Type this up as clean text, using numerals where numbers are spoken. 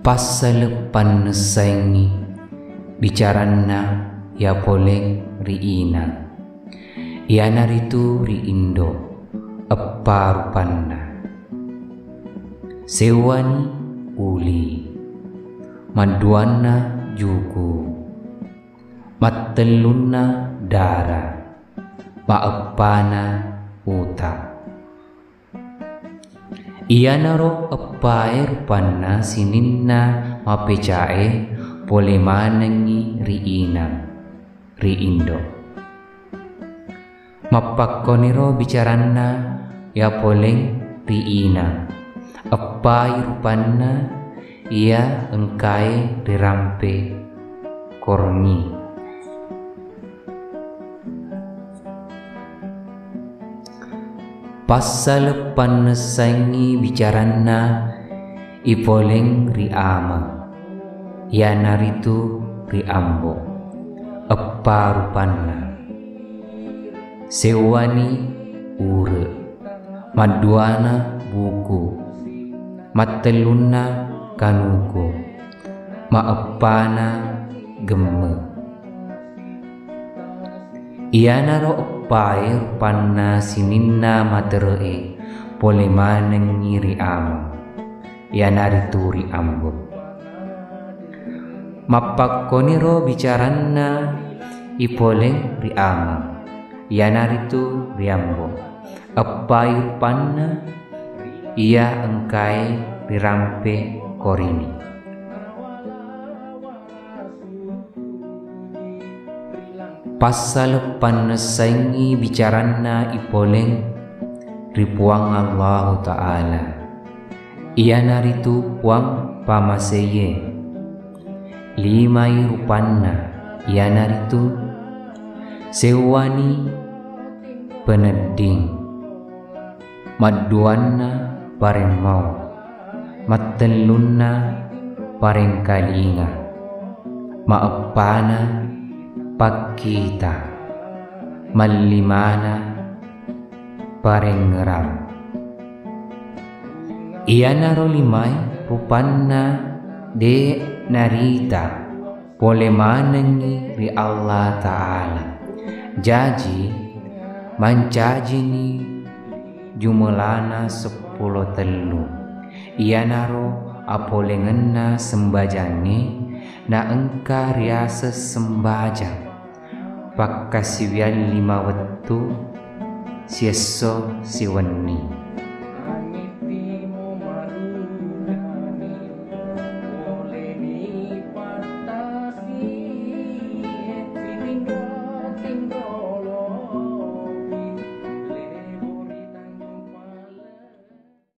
Pasal panesaingi bicaranna ya poleng riina iana ritu ri Indo apa rupanna sewani uli maduana juku mattelunna dara maepana uta iana ro apa rupanna sininna mapecae pole manengi riina ri Indo mapakkoniro bicaranna ya poleng riina apa rupanna ia engkai rirampe korni pasal panesaingi bicaranna ipoleng ri ama ya naritu ri ambo apa rupanna sewani ure maduana buku mattelunna kanuku maepana gemme iana ro epai rupanna sininna materee pole manengi ri ama iana ritu ri ambo mapakkoniro bicaranna ipoleng ri ama iana ritu ri ambo epai rupanna ia engkai rirampe korini pasal panesaingi bicaranna ipoleng ripuang Allah Ta'ala iana ritu puang pamaseye limai rupanna iana ritu sewani peneding maduanna pareng mau mattelunna pareng kalinga maepana pakita malimana pareng ngeram iana ro limai rupanna de narita pole manengi ri Allah Ta'ala jaji mancajini jumelana 10 telu iana ro apolengenna sembajange na engka riasa sembajang pakkasiwian 5 wettu sieso siweni